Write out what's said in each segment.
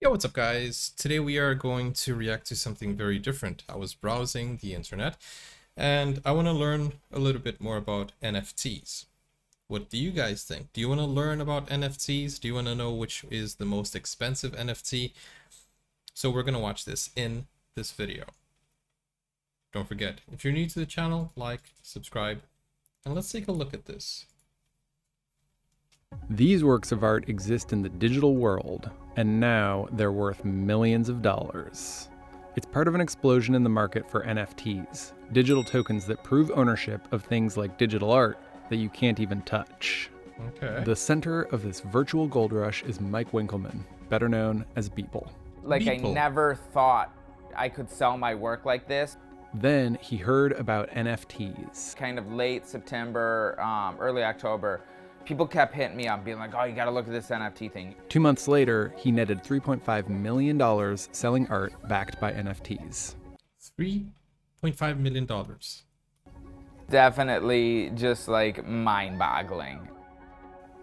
Yo, what's up guys? Today we are going to react to something very different. I was browsing the internet and I want to learn a little bit more about NFTs. What do you guys think? Do you want to learn about NFTs? Do you want to know which is the most expensive NFT? So we're going to watch this in this video. Don't forget, if you're new to the channel, like, subscribe, and let's take a look at this. These works of art exist in the digital world, and now they're worth millions of dollars. It's part of an explosion in the market for NFTs, digital tokens that prove ownership of things like digital art that you can't even touch. Okay. The center of this virtual gold rush is Mike Winkelmann, better known as Beeple. Beeple. I never thought I could sell my work like this. Then he heard about NFTs. Kind of late September, early October, people kept hitting me up being like, oh, you gotta look at this NFT thing. 2 months later, he netted $3.5 million selling art backed by NFTs. $3.5 million. Definitely just like mind-boggling.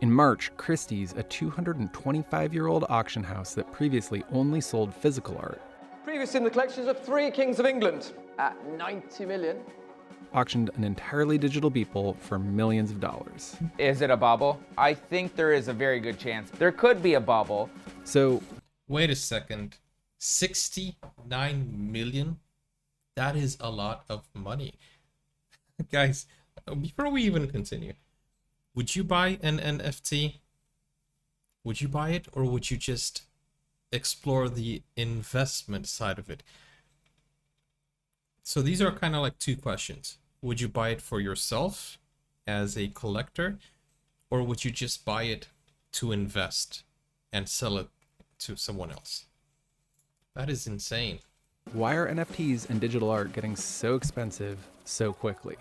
In March, Christie's, a 225-year-old auction house that previously only sold physical art, Previous in the collections of three kings of England at 90 million. auctioned an entirely digital Beeple for millions of dollars. Is it a bubble? I think there is a very good chance. There could be a bubble. So, Wait a second. 69 million? That is a lot of money. Guys, before we even continue, would you buy an NFT? Would you buy it, or would you just explore the investment side of it? So these are kind of like two questions. Would you buy it for yourself as a collector, or would you just buy it to invest and sell it to someone else? That is insane. why are NFTs and digital art getting so expensive so quickly?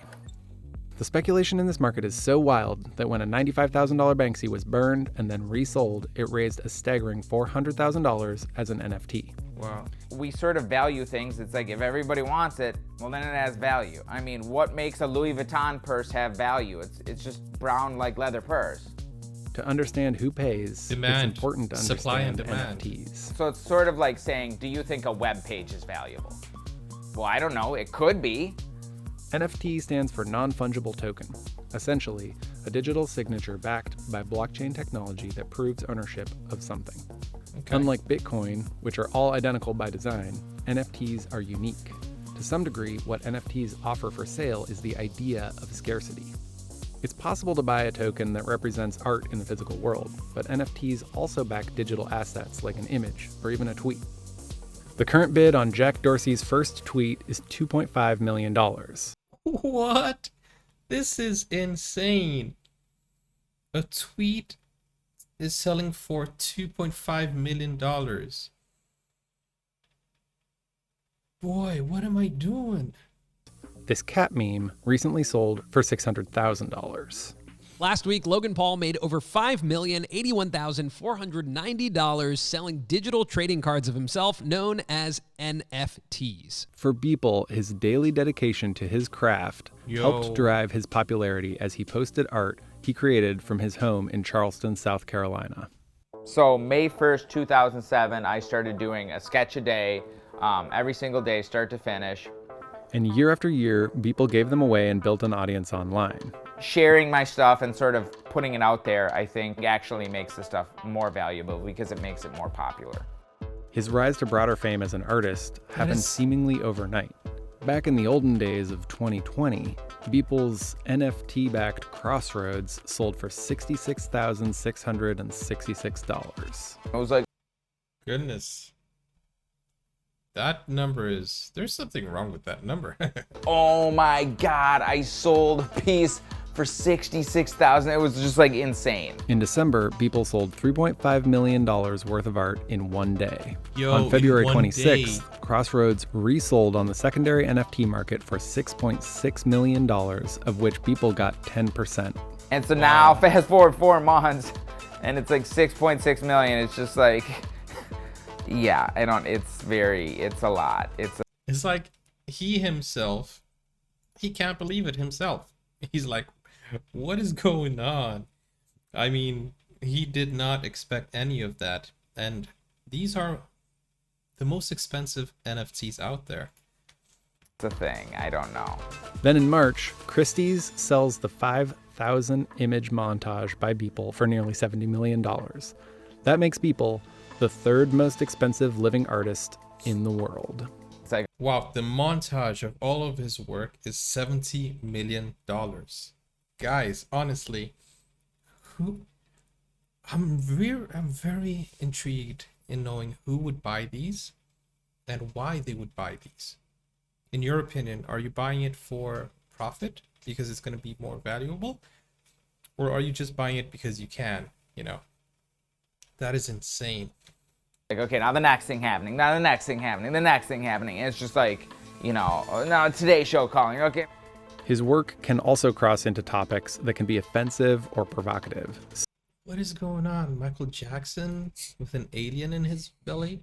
The speculation in this market is so wild that when a $95,000 Banksy was burned and then resold, it raised a staggering $400,000 as an NFT. Wow. We sort of value things. It's like if everybody wants it, well then it has value. I mean, what makes a Louis Vuitton purse have value? It's just brown like leather purse. To understand who pays, Demand, it's important to understand supply and demand. NFTs. So it's sort of like saying, do you think a web page is valuable? Well, I don't know, it could be. NFT stands for non-fungible token, essentially a digital signature backed by blockchain technology that proves ownership of something. Okay. Unlike Bitcoin, which are all identical by design, NFTs are unique. To some degree, what NFTs offer for sale is the idea of scarcity. It's possible to buy a token that represents art in the physical world, but NFTs also back digital assets like an image or even a tweet. The current bid on Jack Dorsey's first tweet is $2.5 million. What? This is insane. A tweet is selling for $2.5 million. Boy, what am I doing? This cat meme recently sold for $600,000. Last week, Logan Paul made over $5,081,490 selling digital trading cards of himself known as NFTs. For Beeple, his daily dedication to his craft helped drive his popularity as he posted art he created from his home in Charleston, South Carolina. So May 1st, 2007, I started doing a sketch a day, every single day, start to finish. And year after year, Beeple gave them away and built an audience online. Sharing my stuff and sort of putting it out there, I think actually makes the stuff more valuable because it makes it more popular. His rise to broader fame as an artist happened seemingly overnight. Back in the olden days of 2020, Beeple's NFT-backed Crossroads sold for $66,666. It was like, Goodness. That number is... There's something wrong with that number. oh my God, I sold a piece for $66,000. It was just like insane. In December, Beeple sold $3.5 million worth of art in one day. Yo, on February in one 26th, day. Crossroads resold on the secondary NFT market for $6.6 million, of which Beeple got 10%. And so now, fast forward 4 months, and it's like 6.6 million. It's just like, yeah, it's a lot. It's like he himself, he can't believe it himself. He's like, what is going on? I mean, he did not expect any of that. And these are the most expensive NFTs out there. It's a thing. I don't know. Then in March, Christie's sells the 5,000 image montage by Beeple for nearly $70 million. That makes Beeple the third most expensive living artist in the world. It's like, Wow, the montage of all of his work is $70 million. Guys, honestly, I'm very intrigued in knowing who would buy these and why they would buy these. In your opinion, are you buying it for profit because it's going to be more valuable? Or are you just buying it because you can, you know? That is insane. okay, now the next thing happening, now the next thing happening, the next thing happening. It's just like, you know, now Today Show calling, okay. His work can also cross into topics that can be offensive or provocative. What is going on? Michael Jackson with an alien in his belly?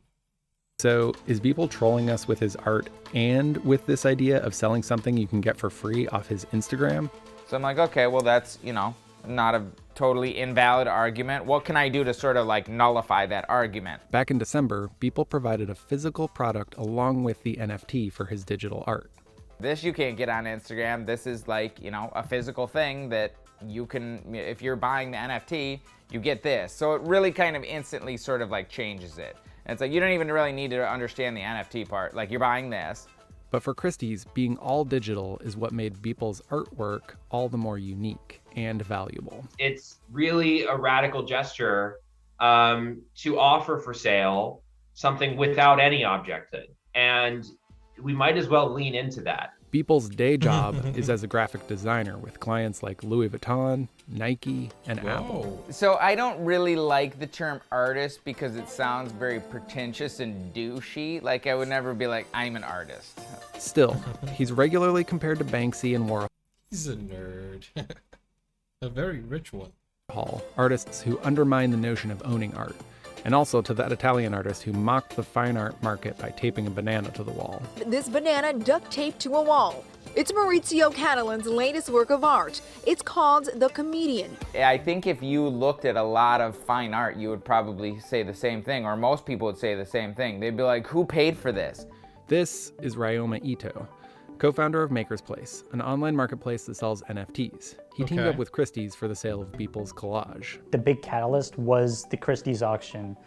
So is Beeple trolling us with his art and with this idea of selling something you can get for free off his Instagram? So I'm like, okay, well, that's, you know, not a totally invalid argument. What can I do to sort of like nullify that argument? Back in December, Beeple provided a physical product along with the NFT for his digital art. This you can't get on Instagram. This is like, you know, a physical thing that you can, if you're buying the NFT, you get this. So it really kind of instantly sort of like changes it. And it's like, you don't even really need to understand the NFT part. Like, you're buying this. But for Christie's, being all digital is what made Beeple's artwork all the more unique and valuable. It's really a radical gesture to offer for sale something without any objecthood. And we might as well lean into that. Beeple's day job is as a graphic designer with clients like Louis Vuitton, Nike, and Apple. So I don't really like the term artist because it sounds very pretentious and douchey. Like, I would never be like, I'm an artist. Still, he's regularly compared to Banksy and Warhol, He's a nerd. A very rich one. artists who undermine the notion of owning art, and also to that Italian artist who mocked the fine art market by taping a banana to the wall. This banana duct taped to a wall. It's Maurizio Catalan's latest work of art. It's called The Comedian. I think if you looked at a lot of fine art, you would probably say the same thing, or most people would say the same thing. They'd be like, who paid for this? This is Ryoma Ito, co-founder of Maker's Place, an online marketplace that sells NFTs. He teamed up with Christie's for the sale of Beeple's collage. The big catalyst was the Christie's auction.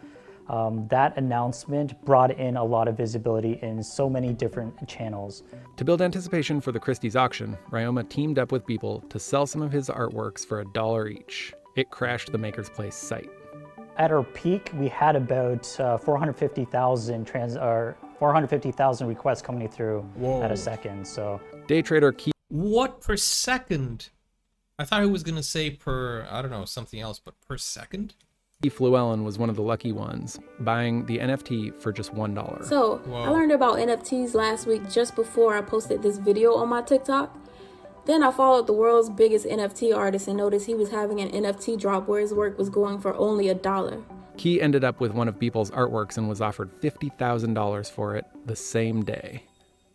That announcement brought in a lot of visibility in so many different channels. To build anticipation for the Christie's auction, Ryoma teamed up with Beeple to sell some of his artworks for $1 each. It crashed the Maker's Place site. At our peak, we had about 450,000 requests coming through at a second. So day trader Keith What per second? I thought it was gonna say per, I don't know, something else, but per second? Llewellyn was one of the lucky ones, buying the NFT for just $1. So, I learned about NFTs last week just before I posted this video on my TikTok. Then I followed the world's biggest NFT artist and noticed he was having an NFT drop where his work was going for only $1. Key ended up with one of Beeple's artworks and was offered $50,000 for it the same day,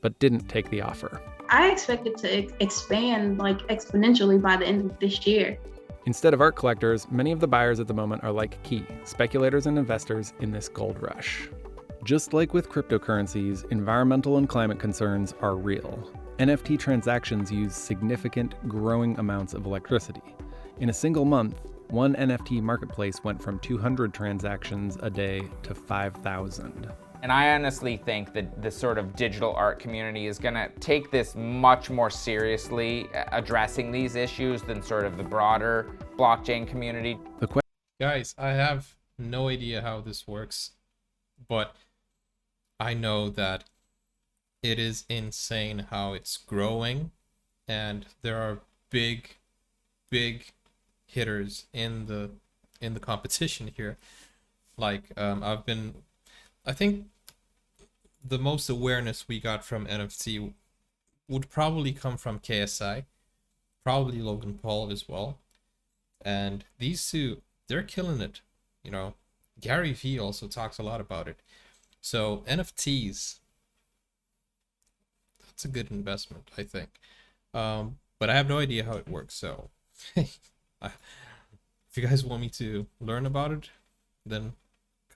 but didn't take the offer. I expect it to expand like exponentially by the end of this year. Instead of art collectors, many of the buyers at the moment are like Key, speculators and investors in this gold rush. Just like with cryptocurrencies, environmental and climate concerns are real. NFT transactions use significant, growing amounts of electricity. In a single month, one NFT marketplace went from 200 transactions a day to 5,000. And I honestly think that the sort of digital art community is gonna take this much more seriously, addressing these issues than sort of the broader blockchain community. Guys, I have no idea how this works, but I know that it is insane how it's growing, and there are big hitters in the competition here. Like I think the most awareness we got from NFT would probably come from KSI, probably Logan Paul as well. And these two, they're killing it. You know, Gary Vee also talks a lot about it. So NFTs, that's a good investment, I think. But I have no idea how it works. So if you guys want me to learn about it, then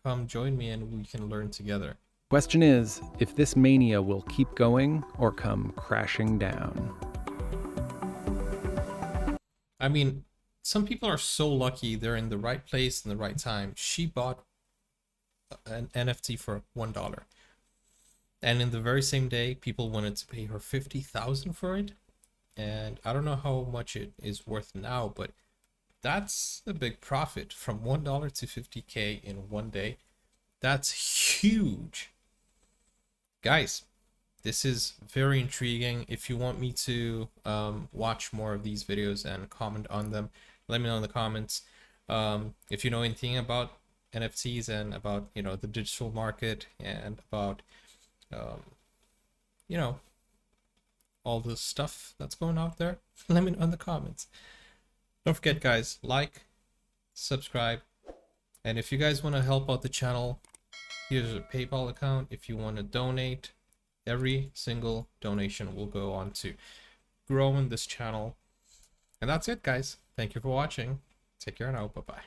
come join me and we can learn together. Question is, if this mania will keep going or come crashing down. I mean, some people are so lucky they're in the right place in the right time. She bought an NFT for $1. And in the very same day, people wanted to pay her $50,000 for it. And I don't know how much it is worth now, but that's a big profit, from $1 to $50K in one day. That's huge. Guys, this is very intriguing. If you want me to watch more of these videos and comment on them, let me know in the comments. If you know anything about NFTs and about, you know, the digital market and about, you know, all the stuff that's going out there, let me know in the comments. Don't forget, guys, like, subscribe, and if you guys want to help out the channel, here's a PayPal account. If you want to donate, every single donation will go on to growing this channel. And that's it, guys. Thank you for watching. Take care now. Bye-bye.